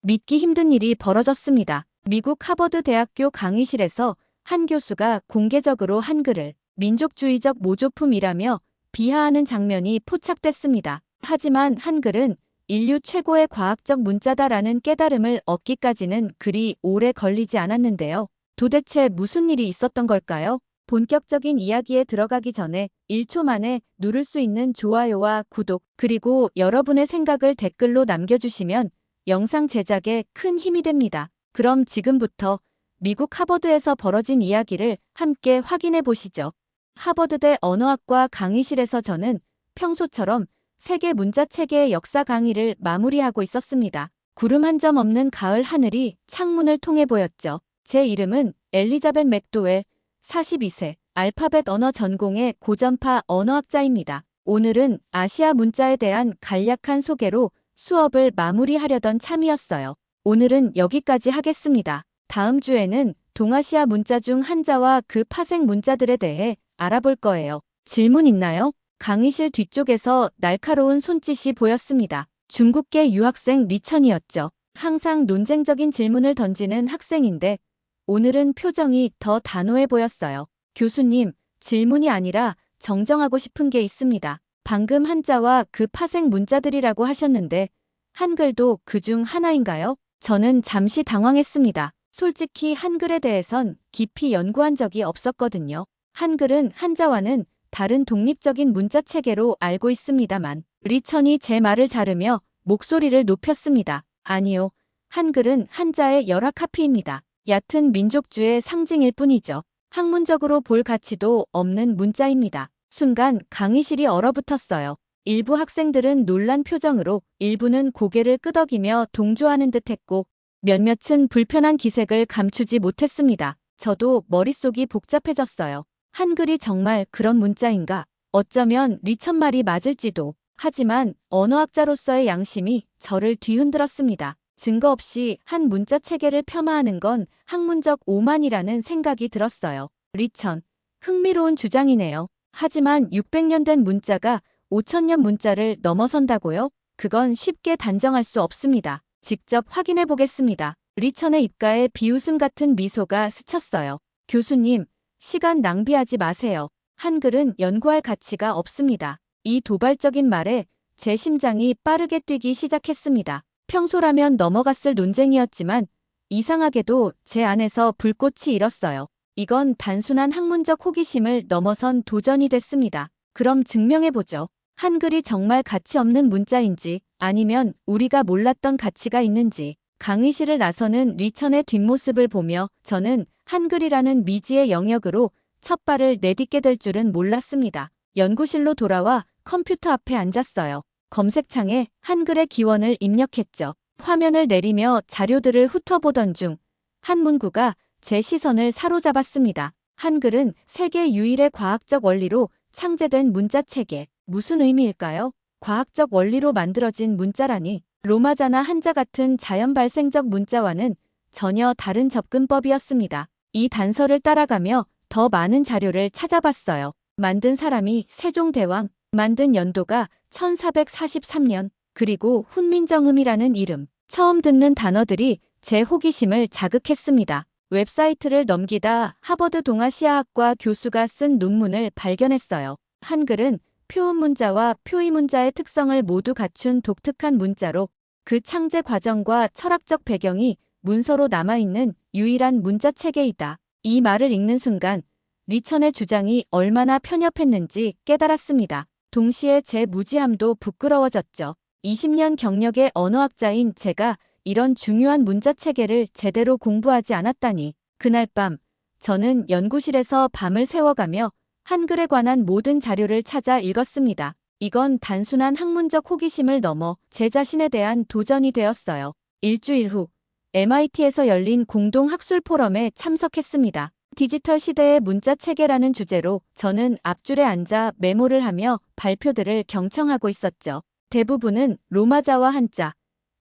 믿기 힘든 일이 벌어졌습니다. 미국 하버드 대학교 강의실에서 한 교수가 공개적으로 한글을 민족주의적 모조품이라며 비하하는 장면이 포착됐습니다. 하지만 한글은 인류 최고의 과학적 문자다라는 깨달음을 얻기까지는 그리 오래 걸리지 않았는데요. 도대체 무슨 일이 있었던 걸까요? 본격적인 이야기에 들어가기 전에 1초 만에 누를 수 있는 좋아요와 구독, 그리고 여러분의 생각을 댓글로 남겨주시면 영상 제작에 큰 힘이 됩니다. 그럼 지금부터 미국 하버드에서 벌어진 이야기를 함께 확인해 보시죠. 하버드대 언어학과 강의실에서 저는 평소처럼 세계 문자체계의 역사 강의를 마무리하고 있었습니다. 구름 한 점 없는 가을 하늘이 창문을 통해 보였죠. 제 이름은 엘리자벳 맥도웰, 42세, 알파벳 언어 전공의 고전파 언어학자입니다. 오늘은 아시아 문자에 대한 간략한 소개로 수업을 마무리하려던 참이었어요. 오늘은 여기까지 하겠습니다. 다음 주에는 동아시아 문자 중 한자와 그 파생 문자들에 대해 알아볼 거예요. 질문 있나요? 강의실 뒤쪽에서 날카로운 손짓이 보였습니다. 중국계 유학생 리천이었죠. 항상 논쟁적인 질문을 던지는 학생인데 오늘은 표정이 더 단호해 보였어요. 교수님, 질문이 아니라 정정하고 싶은 게 있습니다. 방금 한자와 그 파생 문자들이라고 하셨는데 한글도 그중 하나인가요? 저는 잠시 당황했습니다. 솔직히 한글에 대해선 깊이 연구한 적이 없었거든요. 한글은 한자와는 다른 독립적인 문자 체계로 알고 있습니다만 리천이 제 말을 자르며 목소리를 높였습니다. 아니요. 한글은 한자의 열화 카피입니다. 얕은 민족주의 상징일 뿐이죠. 학문적으로 볼 가치도 없는 문자입니다. 순간 강의실이 얼어붙었어요. 일부 학생들은 놀란 표정으로, 일부는 고개를 끄덕이며 동조하는 듯했고 몇몇은 불편한 기색을 감추지 못했습니다. 저도 머릿속이 복잡해졌어요. 한글이 정말 그런 문자인가? 어쩌면 리천 말이 맞을지도. 하지만 언어학자로서의 양심이 저를 뒤흔들었습니다. 증거 없이 한 문자 체계를 폄하하는 건 학문적 오만이라는 생각이 들었어요. 리천, 흥미로운 주장이네요. 하지만 600년 된 문자가 5000년 문자를 넘어선다고요? 그건 쉽게 단정할 수 없습니다. 직접 확인해 보겠습니다. 리천의 입가에 비웃음 같은 미소가 스쳤어요. 교수님, 시간 낭비하지 마세요. 한글은 연구할 가치가 없습니다. 이 도발적인 말에 제 심장이 빠르게 뛰기 시작했습니다. 평소라면 넘어갔을 논쟁이었지만 이상하게도 제 안에서 불꽃이 일었어요. 이건 단순한 학문적 호기심을 넘어선 도전이 됐습니다. 그럼 증명해보죠. 한글이 정말 가치 없는 문자인지 아니면 우리가 몰랐던 가치가 있는지. 강의실을 나서는 리천의 뒷모습을 보며 저는 한글이라는 미지의 영역으로 첫 발을 내딛게 될 줄은 몰랐습니다. 연구실로 돌아와 컴퓨터 앞에 앉았어요. 검색창에 한글의 기원을 입력했죠. 화면을 내리며 자료들을 훑어보던 중 한 문구가 제 시선을 사로잡았습니다. 한글은 세계 유일의 과학적 원리로 창제된 문자체계. 무슨 의미일까요? 과학적 원리로 만들어진 문자라니 로마자나 한자 같은 자연 발생적 문자와는 전혀 다른 접근법이었습니다. 이 단서를 따라가며 더 많은 자료를 찾아봤어요. 만든 사람이 세종대왕, 만든 연도가 1443년, 그리고 훈민정음이라는 이름. 처음 듣는 단어들이 제 호기심을 자극했습니다. 웹사이트를 넘기다 하버드 동아시아학과 교수가 쓴 논문을 발견했어요. 한글은 표음 문자와 표의 문자의 특성을 모두 갖춘 독특한 문자로 그 창제 과정과 철학적 배경이 문서로 남아있는 유일한 문자 체계이다. 이 말을 읽는 순간 리천의 주장이 얼마나 편협했는지 깨달았습니다. 동시에 제 무지함도 부끄러워졌죠. 20년 경력의 언어학자인 제가 이런 중요한 문자 체계를 제대로 공부하지 않았다니. 그날 밤 저는 연구실에서 밤을 새워가며 한글에 관한 모든 자료를 찾아 읽었습니다. 이건 단순한 학문적 호기심을 넘어 제 자신에 대한 도전이 되었어요. 일주일 후 MIT에서 열린 공동 학술 포럼에 참석했습니다. 디지털 시대의 문자 체계라는 주제로 저는 앞줄에 앉아 메모를 하며 발표들을 경청하고 있었죠. 대부분은 로마자와 한자,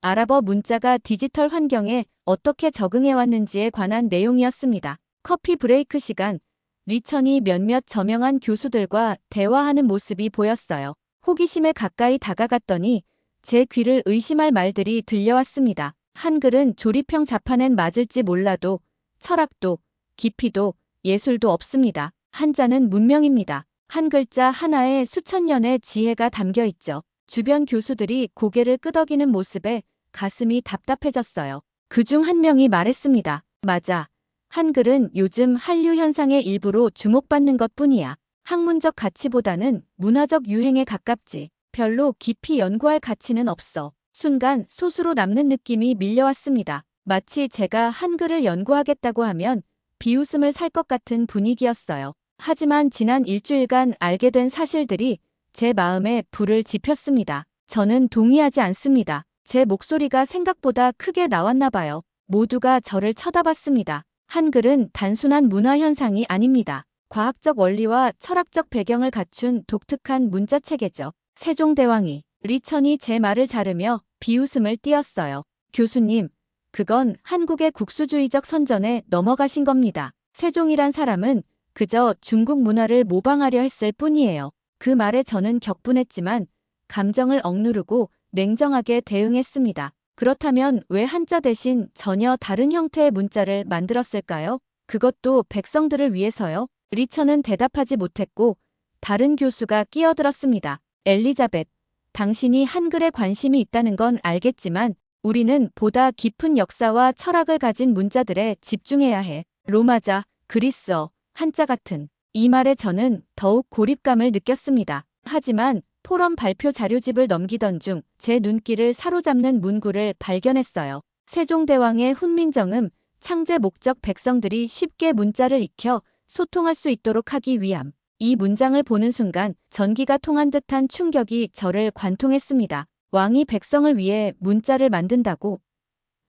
아랍어 문자가 디지털 환경에 어떻게 적응해왔는지에 관한 내용이었습니다. 커피 브레이크 시간, 리천이 몇몇 저명한 교수들과 대화하는 모습이 보였어요. 호기심에 가까이 다가갔더니 제 귀를 의심할 말들이 들려왔습니다. 한글은 조리평 자판엔 맞을지 몰라도 철학도 깊이도 예술도 없습니다. 한자는 문명입니다. 한 글자 하나에 수천 년의 지혜가 담겨 있죠. 주변 교수들이 고개를 끄덕이는 모습에 가슴이 답답해졌어요. 그중 한 명이 말했습니다. 맞아. 한글은 요즘 한류 현상의 일부로 주목받는 것뿐이야. 학문적 가치보다는 문화적 유행에 가깝지. 별로 깊이 연구할 가치는 없어. 순간 소수로 남는 느낌이 밀려왔습니다. 마치 제가 한글을 연구하겠다고 하면 비웃음을 살 것 같은 분위기였어요. 하지만 지난 일주일간 알게 된 사실들이 제 마음에 불을 지폈습니다. 저는 동의하지 않습니다. 제 목소리가 생각보다 크게 나왔나 봐요. 모두가 저를 쳐다봤습니다. 한글은 단순한 문화 현상이 아닙니다. 과학적 원리와 철학적 배경을 갖춘 독특한 문자체계죠. 세종대왕이 리천이 제 말을 자르며 비웃음을 띄었어요. 교수님, 그건 한국의 국수주의적 선전에 넘어가신 겁니다. 세종이란 사람은 그저 중국 문화를 모방하려 했을 뿐이에요. 그 말에 저는 격분했지만 감정을 억누르고 냉정하게 대응했습니다. 그렇다면 왜 한자 대신 전혀 다른 형태의 문자를 만들었을까요? 그것도 백성들을 위해서요? 리처는 대답하지 못했고 다른 교수가 끼어들었습니다. 엘리자벳, 당신이 한글에 관심이 있다는 건 알겠지만 우리는 보다 깊은 역사와 철학을 가진 문자들에 집중해야 해. 로마자, 그리스어, 한자 같은. 이 말에 저는 더욱 고립감을 느꼈습니다. 하지만 포럼 발표 자료집을 넘기던 중 제 눈길을 사로잡는 문구를 발견했어요. 세종대왕의 훈민정음, 창제 목적 백성들이 쉽게 문자를 익혀 소통할 수 있도록 하기 위함. 이 문장을 보는 순간 전기가 통한 듯한 충격이 저를 관통했습니다. 왕이 백성을 위해 문자를 만든다고?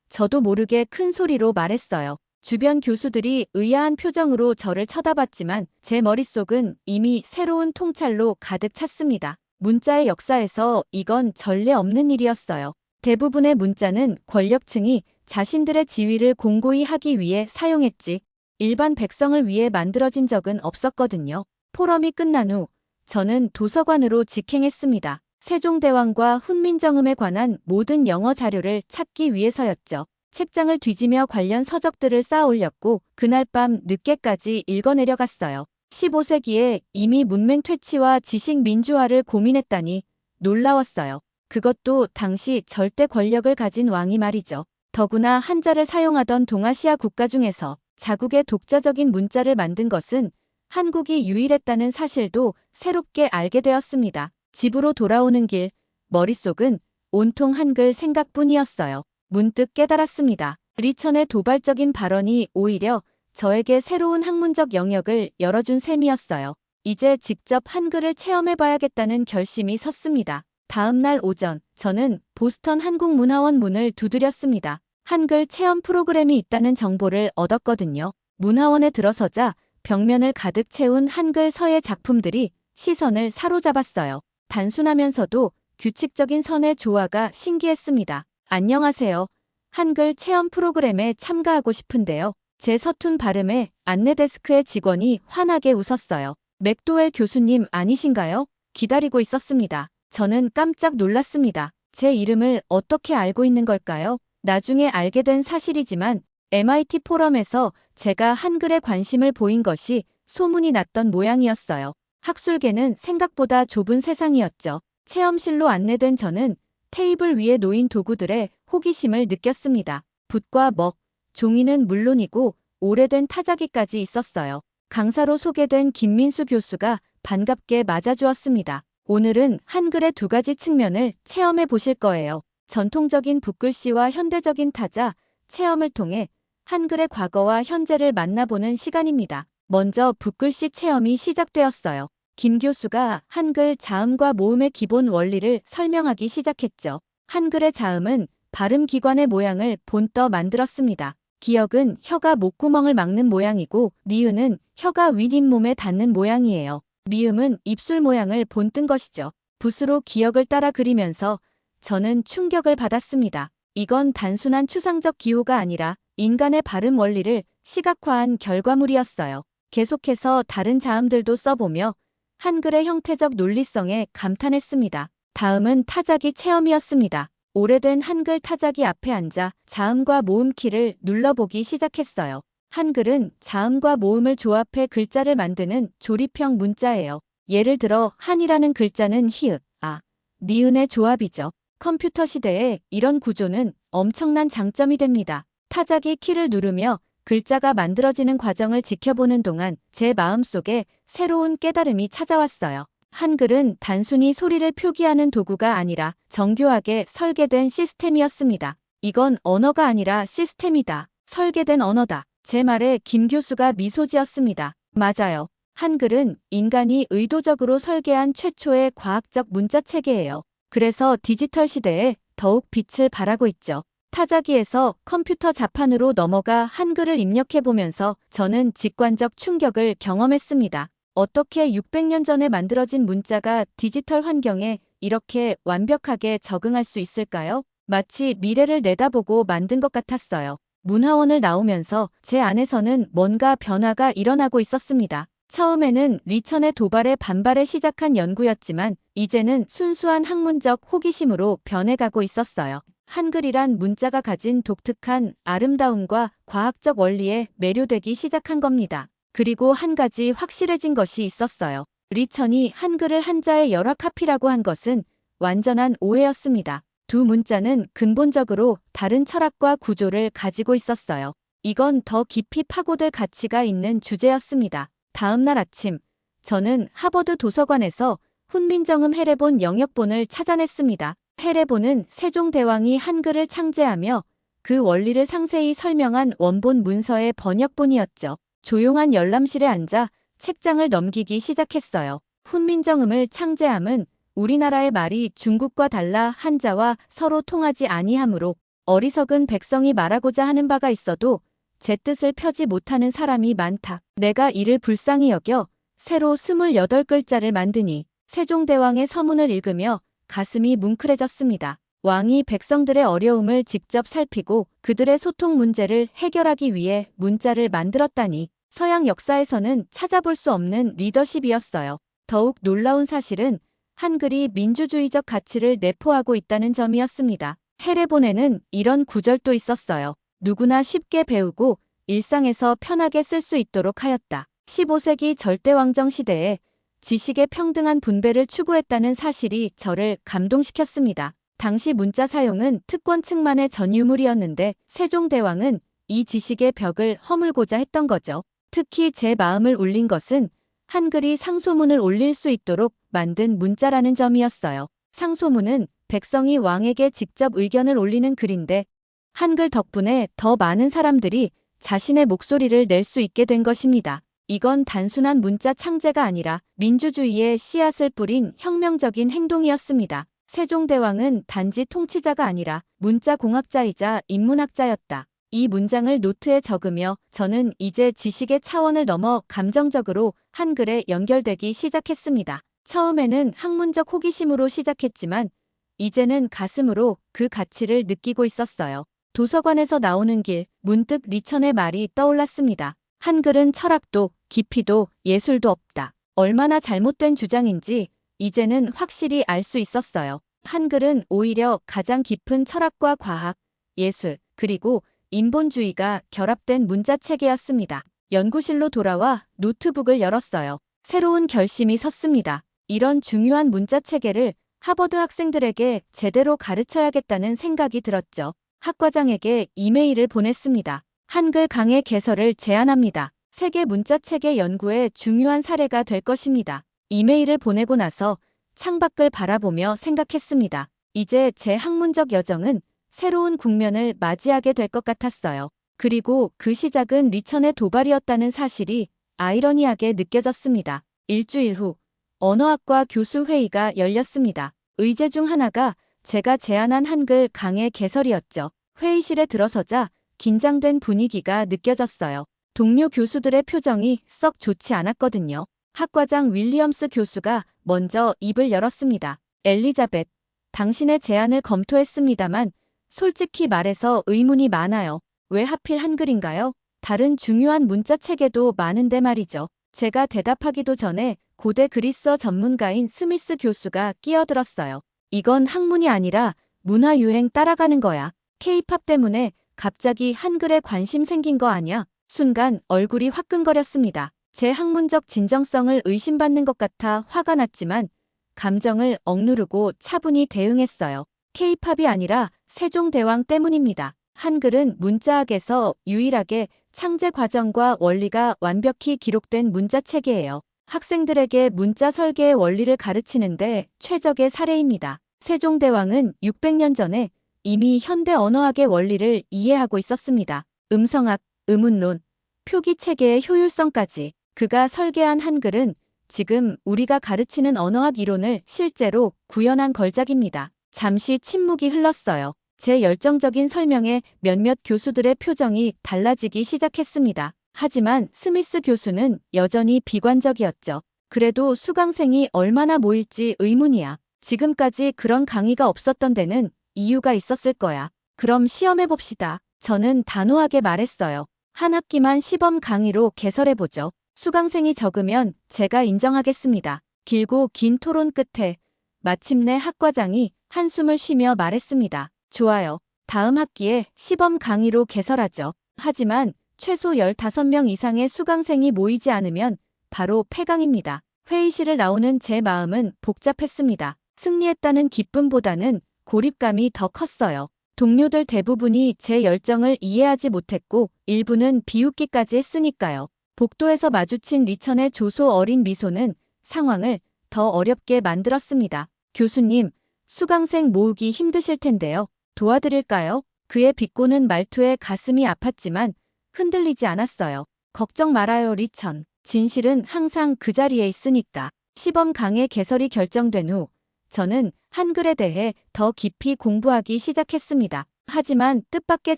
저도 모르게 큰 소리로 말했어요. 주변 교수들이 의아한 표정으로 저를 쳐다봤지만 제 머릿속은 이미 새로운 통찰로 가득 찼습니다. 문자의 역사에서 이건 전례 없는 일이었어요. 대부분의 문자는 권력층이 자신들의 지위를 공고히 하기 위해 사용했지 일반 백성을 위해 만들어진 적은 없었거든요. 포럼이 끝난 후 저는 도서관으로 직행했습니다. 세종대왕과 훈민정음에 관한 모든 영어 자료를 찾기 위해서였죠. 책장을 뒤지며 관련 서적들을 쌓아 올렸고 그날 밤 늦게까지 읽어내려갔어요. 15세기에 이미 문맹 퇴치와 지식 민주화를 고민했다니 놀라웠어요. 그것도 당시 절대 권력을 가진 왕이 말이죠. 더구나 한자를 사용하던 동아시아 국가 중에서 자국의 독자적인 문자를 만든 것은 한국이 유일했다는 사실도 새롭게 알게 되었습니다. 집으로 돌아오는 길, 머릿속은 온통 한글 생각뿐이었어요. 문득 깨달았습니다. 리천의 도발적인 발언이 오히려 저에게 새로운 학문적 영역을 열어준 셈이었어요. 이제 직접 한글을 체험해봐야겠다는 결심이 섰습니다. 다음 날 오전, 저는 보스턴 한국문화원 문을 두드렸습니다. 한글 체험 프로그램이 있다는 정보를 얻었거든요. 문화원에 들어서자 벽면을 가득 채운 한글 서예 작품들이 시선을 사로잡았어요. 단순하면서도 규칙적인 선의 조화가 신기했습니다. 안녕하세요. 한글 체험 프로그램에 참가하고 싶은데요. 제 서툰 발음에 안내 데스크의 직원이 환하게 웃었어요. 맥도웰 교수님 아니신가요? 기다리고 있었습니다. 저는 깜짝 놀랐습니다. 제 이름을 어떻게 알고 있는 걸까요? 나중에 알게 된 사실이지만 MIT 포럼에서 제가 한글에 관심을 보인 것이 소문이 났던 모양이었어요. 학술계는 생각보다 좁은 세상이었죠. 체험실로 안내된 저는 테이블 위에 놓인 도구들에 호기심을 느꼈습니다. 붓과 먹, 종이는 물론이고 오래된 타자기까지 있었어요. 강사로 소개된 김민수 교수가 반갑게 맞아주었습니다. 오늘은 한글의 두 가지 측면을 체험해 보실 거예요. 전통적인 붓글씨와 현대적인 타자, 체험을 통해 한글의 과거와 현재를 만나보는 시간입니다. 먼저 붓글씨 체험이 시작되었어요. 김 교수가 한글 자음과 모음의 기본 원리를 설명하기 시작했죠. 한글의 자음은 발음기관의 모양을 본떠 만들었습니다. 기역은 혀가 목구멍을 막는 모양이고 니은은 혀가 윗잇몸에 닿는 모양이에요. 미음은 입술 모양을 본뜬 것이죠. 붓으로 기역을 따라 그리면서 저는 충격을 받았습니다. 이건 단순한 추상적 기호가 아니라 인간의 발음 원리를 시각화한 결과물이었어요. 계속해서 다른 자음들도 써보며 한글의 형태적 논리성에 감탄했습니다. 다음은 타자기 체험이었습니다. 오래된 한글 타자기 앞에 앉아 자음과 모음 키를 눌러보기 시작했어요. 한글은 자음과 모음을 조합해 글자를 만드는 조립형 문자예요. 예를 들어 한이라는 글자는 히읗, 아, 니은의 조합이죠. 컴퓨터 시대에 이런 구조는 엄청난 장점이 됩니다. 타자기 키를 누르며 글자가 만들어지는 과정을 지켜보는 동안 제 마음속에 새로운 깨달음이 찾아왔어요. 한글은 단순히 소리를 표기하는 도구가 아니라 정교하게 설계된 시스템이었습니다. 이건 언어가 아니라 시스템이다. 설계된 언어다. 제 말에 김 교수가 미소 지었습니다. 맞아요. 한글은 인간이 의도적으로 설계한 최초의 과학적 문자 체계예요. 그래서 디지털 시대에 더욱 빛을 발하고 있죠. 타자기에서 컴퓨터 자판으로 넘어가 한글을 입력해보면서 저는 직관적 충격을 경험했습니다. 어떻게 600년 전에 만들어진 문자가 디지털 환경에 이렇게 완벽하게 적응할 수 있을까요? 마치 미래를 내다보고 만든 것 같았어요. 문화원을 나오면서 제 안에서는 뭔가 변화가 일어나고 있었습니다. 처음에는 리천의 도발에 반발해 시작한 연구였지만 이제는 순수한 학문적 호기심으로 변해가고 있었어요. 한글이란 문자가 가진 독특한 아름다움과 과학적 원리에 매료되기 시작한 겁니다. 그리고 한 가지 확실해진 것이 있었어요. 리천이 한글을 한자의 열화 카피라고 한 것은 완전한 오해였습니다. 두 문자는 근본적으로 다른 철학과 구조를 가지고 있었어요. 이건 더 깊이 파고들 가치가 있는 주제였습니다. 다음 날 아침, 저는 하버드 도서관에서 훈민정음 해례본 영역본을 찾아냈습니다. 해례본은 세종대왕이 한글을 창제하며 그 원리를 상세히 설명한 원본 문서의 번역본이었죠. 조용한 열람실에 앉아 책장을 넘기기 시작했어요. 훈민정음을 창제함은 우리나라의 말이 중국과 달라 한자와 서로 통하지 아니하므로 어리석은 백성이 말하고자 하는 바가 있어도 제 뜻을 펴지 못하는 사람이 많다. 내가 이를 불쌍히 여겨 새로 28글자를 만드니 세종대왕의 서문을 읽으며 가슴이 뭉클해졌습니다. 왕이 백성들의 어려움을 직접 살피고 그들의 소통 문제를 해결하기 위해 문자를 만들었다니 서양 역사에서는 찾아볼 수 없는 리더십이었어요. 더욱 놀라운 사실은 한글이 민주주의적 가치를 내포하고 있다는 점이었습니다. 해례본에는 이런 구절도 있었어요. 누구나 쉽게 배우고 일상에서 편하게 쓸 수 있도록 하였다. 15세기 절대왕정 시대에 지식의 평등한 분배를 추구했다는 사실이 저를 감동시켰습니다. 당시 문자 사용은 특권층만의 전유물이었는데 세종대왕은 이 지식의 벽을 허물고자 했던 거죠. 특히 제 마음을 울린 것은 한글이 상소문을 올릴 수 있도록 만든 문자라는 점이었어요. 상소문은 백성이 왕에게 직접 의견을 올리는 글인데 한글 덕분에 더 많은 사람들이 자신의 목소리를 낼 수 있게 된 것입니다. 이건 단순한 문자 창제가 아니라 민주주의의 씨앗을 뿌린 혁명적인 행동이었습니다. 세종대왕은 단지 통치자가 아니라 문자공학자이자 인문학자였다. 이 문장을 노트에 적으며 저는 이제 지식의 차원을 넘어 감정적으로 한글에 연결되기 시작했습니다. 처음에는 학문적 호기심으로 시작했지만 이제는 가슴으로 그 가치를 느끼고 있었어요. 도서관에서 나오는 길, 문득 리천의 말이 떠올랐습니다. 한글은 철학도 깊이도 예술도 없다. 얼마나 잘못된 주장인지 이제는 확실히 알 수 있었어요. 한글은 오히려 가장 깊은 철학과 과학, 예술, 그리고 인본주의가 결합된 문자체계였습니다. 연구실로 돌아와 노트북을 열었어요. 새로운 결심이 섰습니다. 이런 중요한 문자체계를 하버드 학생들에게 제대로 가르쳐야겠다는 생각이 들었죠. 학과장에게 이메일을 보냈습니다. 한글 강의 개설을 제안합니다. 세계 문자체계 연구의 중요한 사례가 될 것입니다. 이메일을 보내고 나서 창밖을 바라보며 생각했습니다. 이제 제 학문적 여정은 새로운 국면을 맞이하게 될 것 같았어요. 그리고 그 시작은 리천의 도발이었다는 사실이 아이러니하게 느껴졌습니다. 일주일 후 언어학과 교수 회의가 열렸습니다. 의제 중 하나가 제가 제안한 한글 강의 개설이었죠. 회의실에 들어서자 긴장된 분위기가 느껴졌어요. 동료 교수들의 표정이 썩 좋지 않았거든요. 학과장 윌리엄스 교수가 먼저 입을 열었습니다. 엘리자벳, 당신의 제안을 검토했습니다만 솔직히 말해서 의문이 많아요. 왜 하필 한글인가요? 다른 중요한 문자 체계도 많은데 말이죠. 제가 대답하기도 전에 고대 그리스어 전문가인 스미스 교수가 끼어들었어요. 이건 학문이 아니라 문화 유행 따라가는 거야. K-팝 때문에 갑자기 한글에 관심 생긴 거 아냐? 순간 얼굴이 화끈거렸습니다. 제 학문적 진정성을 의심받는 것 같아 화가 났지만 감정을 억누르고 차분히 대응했어요. K-팝이 아니라 세종대왕 때문입니다. 한글은 문자학에서 유일하게 창제 과정과 원리가 완벽히 기록된 문자체계예요. 학생들에게 문자 설계의 원리를 가르치는데 최적의 사례입니다. 세종대왕은 600년 전에 이미 현대 언어학의 원리를 이해하고 있었습니다. 음성학, 의문론, 표기체계의 효율성까지 그가 설계한 한글은 지금 우리가 가르치는 언어학 이론을 실제로 구현한 걸작입니다. 잠시 침묵이 흘렀어요. 제 열정적인 설명에 몇몇 교수들의 표정이 달라지기 시작했습니다. 하지만 스미스 교수는 여전히 비관적이었죠. 그래도 수강생이 얼마나 모일지 의문이야. 지금까지 그런 강의가 없었던 데는 이유가 있었을 거야. 그럼 시험해봅시다. 저는 단호하게 말했어요. 한 학기만 시범 강의로 개설해보죠. 수강생이 적으면 제가 인정하겠습니다. 길고 긴 토론 끝에 마침내 학과장이 한숨을 쉬며 말했습니다. 좋아요. 다음 학기에 시범 강의로 개설하죠. 하지만 최소 15명 이상의 수강생이 모이지 않으면 바로 폐강입니다. 회의실을 나오는 제 마음은 복잡했습니다. 승리했다는 기쁨보다는 고립감이 더 컸어요. 동료들 대부분이 제 열정을 이해하지 못했고 일부는 비웃기까지 했으니까요. 복도에서 마주친 리천의 조소 어린 미소는 상황을 더 어렵게 만들었습니다. 교수님, 수강생 모으기 힘드실 텐데요. 도와드릴까요? 그의 비꼬는 말투에 가슴이 아팠지만 흔들리지 않았어요. 걱정 말아요, 리천. 진실은 항상 그 자리에 있으니까. 시범 강의 개설이 결정된 후 저는 한글에 대해 더 깊이 공부하기 시작했습니다. 하지만 뜻밖의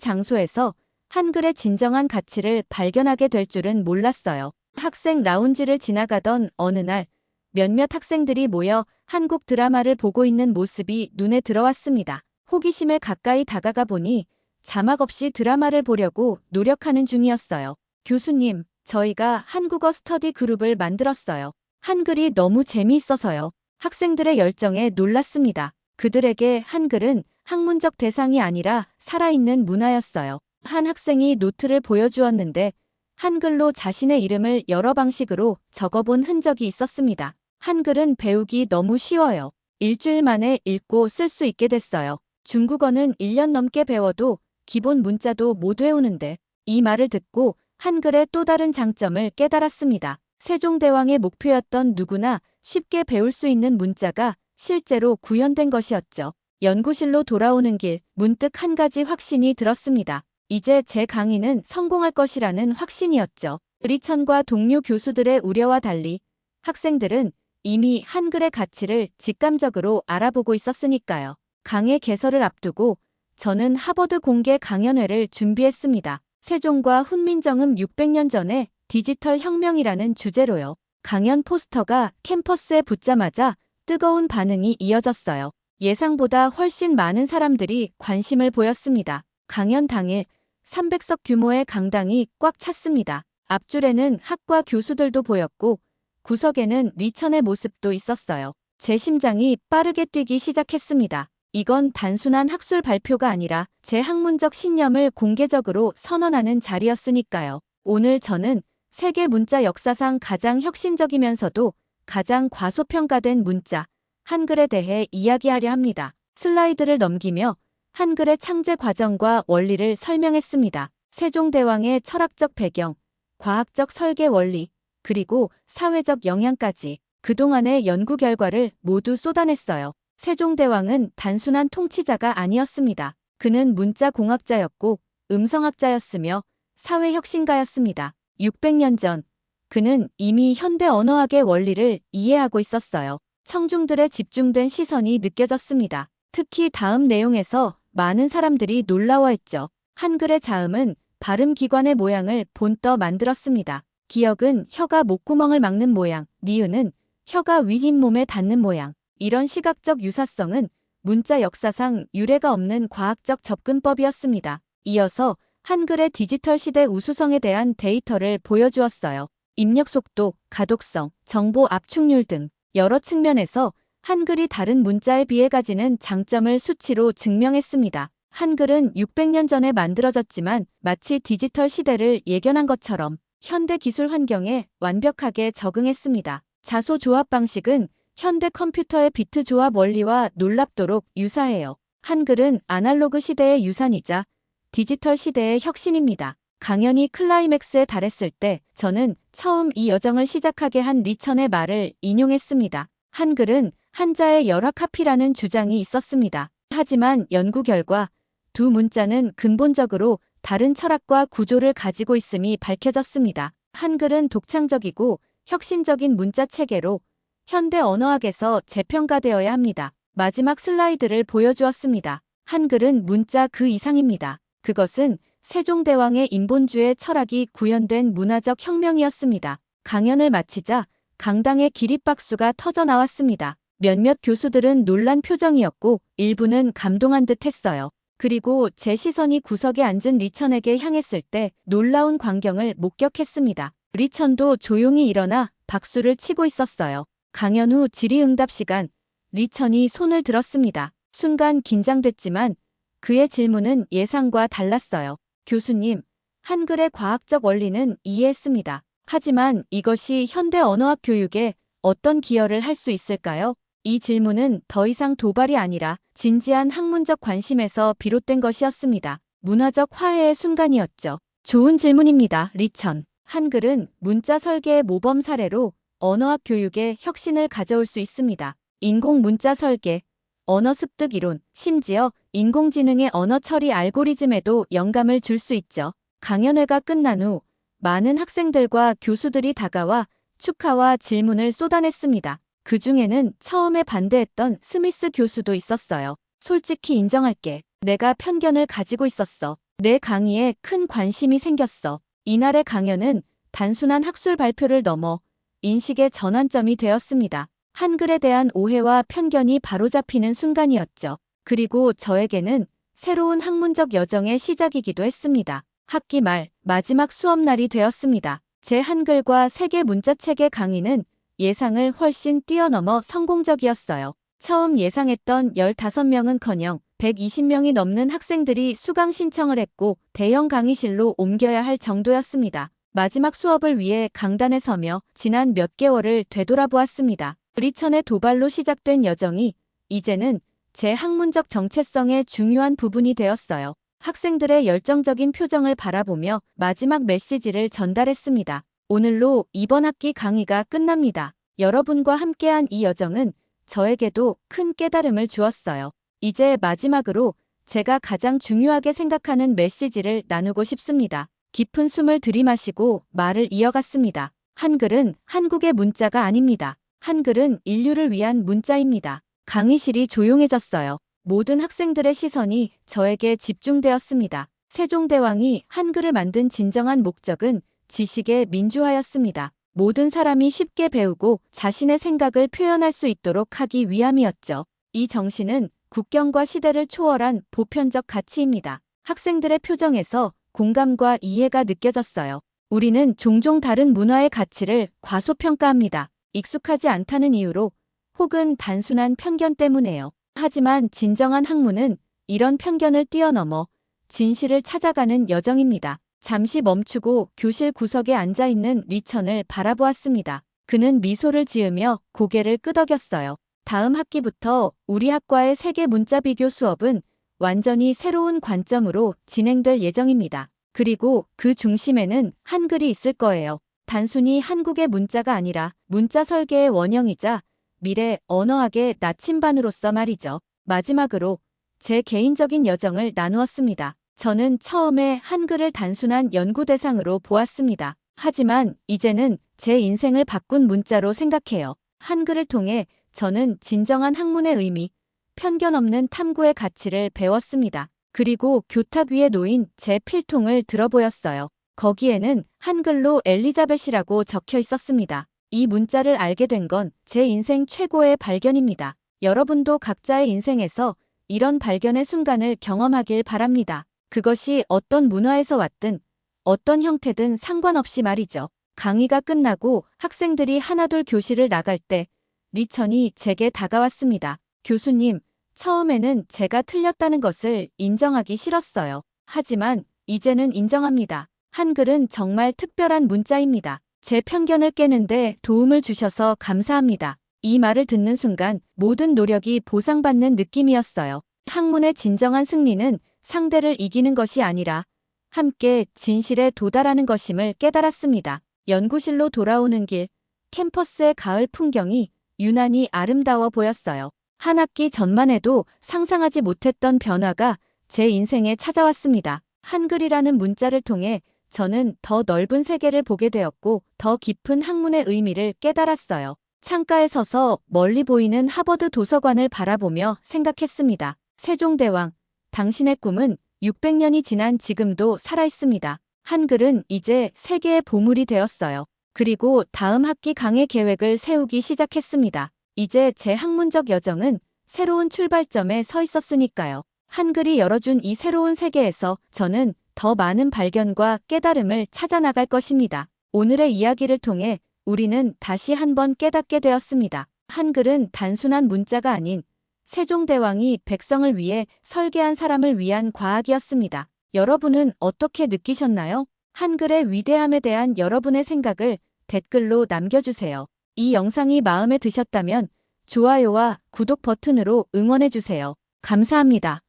장소에서 한글의 진정한 가치를 발견하게 될 줄은 몰랐어요. 학생 라운지를 지나가던 어느 날 몇몇 학생들이 모여 한국 드라마를 보고 있는 모습이 눈에 들어왔습니다. 호기심에 가까이 다가가 보니 자막 없이 드라마를 보려고 노력하는 중이었어요. 교수님, 저희가 한국어 스터디 그룹을 만들었어요. 한글이 너무 재미있어서요. 학생들의 열정에 놀랐습니다. 그들에게 한글은 학문적 대상이 아니라 살아있는 문화였어요. 한 학생이 노트를 보여주었는데 한글로 자신의 이름을 여러 방식으로 적어본 흔적이 있었습니다. 한글은 배우기 너무 쉬워요. 일주일 만에 읽고 쓸 수 있게 됐어요. 중국어는 1년 넘게 배워도 기본 문자도 못 외우는데 이 말을 듣고 한글의 또 다른 장점을 깨달았습니다. 세종대왕의 목표였던 누구나 쉽게 배울 수 있는 문자가 실제로 구현된 것이었죠. 연구실로 돌아오는 길 문득 한 가지 확신이 들었습니다. 이제 제 강의는 성공할 것이라는 확신이었죠. 리천과 동료 교수들의 우려와 달리 학생들은 이미 한글의 가치를 직감적으로 알아보고 있었으니까요. 강의 개설을 앞두고 저는 하버드 공개 강연회를 준비했습니다. 세종과 훈민정음 600년 전의 디지털 혁명이라는 주제로요. 강연 포스터가 캠퍼스에 붙자마자 뜨거운 반응이 이어졌어요. 예상보다 훨씬 많은 사람들이 관심을 보였습니다. 강연 당일 300석 규모의 강당이 꽉 찼습니다. 앞줄에는 학과 교수들도 보였고 구석에는 리천의 모습도 있었어요. 제 심장이 빠르게 뛰기 시작했습니다. 이건 단순한 학술 발표가 아니라 제 학문적 신념을 공개적으로 선언하는 자리였으니까요. 오늘 저는 세계 문자 역사상 가장 혁신적이면서도 가장 과소평가된 문자, 한글에 대해 이야기하려 합니다. 슬라이드를 넘기며 한글의 창제 과정과 원리를 설명했습니다. 세종대왕의 철학적 배경, 과학적 설계 원리, 그리고 사회적 영향까지 그동안의 연구 결과를 모두 쏟아냈어요. 세종대왕은 단순한 통치자가 아니었습니다. 그는 문자공학자였고 음성학자였으며 사회혁신가였습니다. 600년 전 그는 이미 현대 언어학의 원리를 이해하고 있었어요. 청중들의 집중된 시선이 느껴졌습니다. 특히 다음 내용에서 많은 사람들이 놀라워했죠. 한글의 자음은 발음기관의 모양을 본떠 만들었습니다. 기역은 혀가 목구멍을 막는 모양, 니은은 혀가 윗잇몸에 닿는 모양. 이런 시각적 유사성은 문자 역사상 유례가 없는 과학적 접근법이었습니다. 이어서 한글의 디지털 시대 우수성에 대한 데이터를 보여주었어요. 입력 속도, 가독성, 정보 압축률 등 여러 측면에서 한글이 다른 문자에 비해 가지는 장점을 수치로 증명했습니다. 한글은 600년 전에 만들어졌지만 마치 디지털 시대를 예견한 것처럼 현대 기술 환경에 완벽하게 적응했습니다. 자소 조합 방식은 현대 컴퓨터의 비트 조합 원리와 놀랍도록 유사해요. 한글은 아날로그 시대의 유산이자 디지털 시대의 혁신입니다. 강연이 클라이맥스에 달했을 때 저는 처음 이 여정을 시작하게 한 리천의 말을 인용했습니다. 한글은 한자의 열화 카피라는 주장이 있었습니다. 하지만 연구 결과 두 문자는 근본적으로 다른 철학과 구조를 가지고 있음이 밝혀졌습니다. 한글은 독창적이고 혁신적인 문자 체계로 현대 언어학에서 재평가되어야 합니다. 마지막 슬라이드를 보여주었습니다. 한글은 문자 그 이상입니다. 그것은 세종대왕의 인본주의 철학이 구현된 문화적 혁명이었습니다. 강연을 마치자 강당의 기립박수가 터져 나왔습니다. 몇몇 교수들은 놀란 표정이었고 일부는 감동한 듯 했어요. 그리고 제 시선이 구석에 앉은 리천에게 향했을 때 놀라운 광경을 목격했습니다. 리천도 조용히 일어나 박수를 치고 있었어요. 강연 후 질의응답 시간, 리천이 손을 들었습니다. 순간 긴장됐지만 그의 질문은 예상과 달랐어요. 교수님, 한글의 과학적 원리는 이해했습니다. 하지만 이것이 현대 언어학 교육에 어떤 기여를 할 수 있을까요? 이 질문은 더 이상 도발이 아니라 진지한 학문적 관심에서 비롯된 것이었습니다. 문화적 화해의 순간이었죠. 좋은 질문입니다, 리천. 한글은 문자 설계의 모범 사례로 언어학 교육에 혁신을 가져올 수 있습니다. 인공 문자 설계, 언어 습득 이론, 심지어 인공지능의 언어 처리 알고리즘에도 영감을 줄 수 있죠. 강연회가 끝난 후 많은 학생들과 교수들이 다가와 축하와 질문을 쏟아냈습니다. 그 중에는 처음에 반대했던 스미스 교수도 있었어요. 솔직히 인정할게. 내가 편견을 가지고 있었어. 내 강의에 큰 관심이 생겼어. 이날의 강연은 단순한 학술 발표를 넘어 인식의 전환점이 되었습니다. 한글에 대한 오해와 편견이 바로잡히는 순간이었죠. 그리고 저에게는 새로운 학문적 여정의 시작이기도 했습니다. 학기 말 마지막 수업날이 되었습니다. 제 한글과 세계 문자체계 강의는 예상을 훨씬 뛰어넘어 성공적이었어요. 처음 예상했던 15명은커녕 120명이 넘는 학생들이 수강 신청을 했고 대형 강의실로 옮겨야 할 정도였습니다. 마지막 수업을 위해 강단에 서며 지난 몇 개월을 되돌아보았습니다. 리천의 도발로 시작된 여정이 이제는 제 학문적 정체성의 중요한 부분이 되었어요. 학생들의 열정적인 표정을 바라보며 마지막 메시지를 전달했습니다. 오늘로 이번 학기 강의가 끝납니다. 여러분과 함께한 이 여정은 저에게도 큰 깨달음을 주었어요. 이제 마지막으로 제가 가장 중요하게 생각하는 메시지를 나누고 싶습니다. 깊은 숨을 들이마시고 말을 이어갔습니다. 한글은 한국의 문자가 아닙니다. 한글은 인류를 위한 문자입니다. 강의실이 조용해졌어요. 모든 학생들의 시선이 저에게 집중되었습니다. 세종대왕이 한글을 만든 진정한 목적은 지식의 민주화였습니다. 모든 사람이 쉽게 배우고 자신의 생각을 표현할 수 있도록 하기 위함이었죠. 이 정신은 국경과 시대를 초월한 보편적 가치입니다. 학생들의 표정에서 공감과 이해가 느껴졌어요. 우리는 종종 다른 문화의 가치를 과소평가합니다. 익숙하지 않다는 이유로 혹은 단순한 편견 때문에요. 하지만 진정한 학문은 이런 편견을 뛰어넘어 진실을 찾아가는 여정입니다. 잠시 멈추고 교실 구석에 앉아있는 리천을 바라보았습니다. 그는 미소를 지으며 고개를 끄덕였어요. 다음 학기부터 우리 학과의 세계 문자 비교 수업은 완전히 새로운 관점으로 진행될 예정입니다. 그리고 그 중심에는 한글이 있을 거예요. 단순히 한국의 문자가 아니라 문자 설계의 원형이자 미래 언어학의 나침반으로서 말이죠. 마지막으로 제 개인적인 여정을 나누었습니다. 저는 처음에 한글을 단순한 연구 대상으로 보았습니다. 하지만 이제는 제 인생을 바꾼 문자로 생각해요. 한글을 통해 저는 진정한 학문의 의미, 편견 없는 탐구의 가치를 배웠습니다. 그리고 교탁 위에 놓인 제 필통을 들어보였어요. 거기에는 한글로 엘리자벳이라고 적혀 있었습니다. 이 문자를 알게 된 건 제 인생 최고의 발견입니다. 여러분도 각자의 인생에서 이런 발견의 순간을 경험하길 바랍니다. 그것이 어떤 문화에서 왔든 어떤 형태든 상관없이 말이죠. 강의가 끝나고 학생들이 하나둘 교실을 나갈 때 리천이 제게 다가왔습니다. 교수님, 처음에는 제가 틀렸다는 것을 인정하기 싫었어요. 하지만 이제는 인정합니다. 한글은 정말 특별한 문자입니다. 제 편견을 깨는데 도움을 주셔서 감사합니다. 이 말을 듣는 순간 모든 노력이 보상받는 느낌이었어요. 학문의 진정한 승리는 상대를 이기는 것이 아니라 함께 진실에 도달하는 것임을 깨달았습니다. 연구실로 돌아오는 길, 캠퍼스의 가을 풍경이 유난히 아름다워 보였어요. 한 학기 전만 해도 상상하지 못했던 변화가 제 인생에 찾아왔습니다. 한글이라는 문자를 통해 저는 더 넓은 세계를 보게 되었고 더 깊은 학문의 의미를 깨달았어요. 창가에 서서 멀리 보이는 하버드 도서관을 바라보며 생각했습니다. 세종대왕, 당신의 꿈은 600년이 지난 지금도 살아있습니다. 한글은 이제 세계의 보물이 되었어요. 그리고 다음 학기 강의 계획을 세우기 시작했습니다. 이제 제 학문적 여정은 새로운 출발점에 서 있었으니까요. 한글이 열어준 이 새로운 세계에서 저는 더 많은 발견과 깨달음을 찾아나갈 것입니다. 오늘의 이야기를 통해 우리는 다시 한번 깨닫게 되었습니다. 한글은 단순한 문자가 아닌 세종대왕이 백성을 위해 설계한 사람을 위한 과학이었습니다. 여러분은 어떻게 느끼셨나요? 한글의 위대함에 대한 여러분의 생각을 댓글로 남겨주세요. 이 영상이 마음에 드셨다면 좋아요와 구독 버튼으로 응원해주세요. 감사합니다.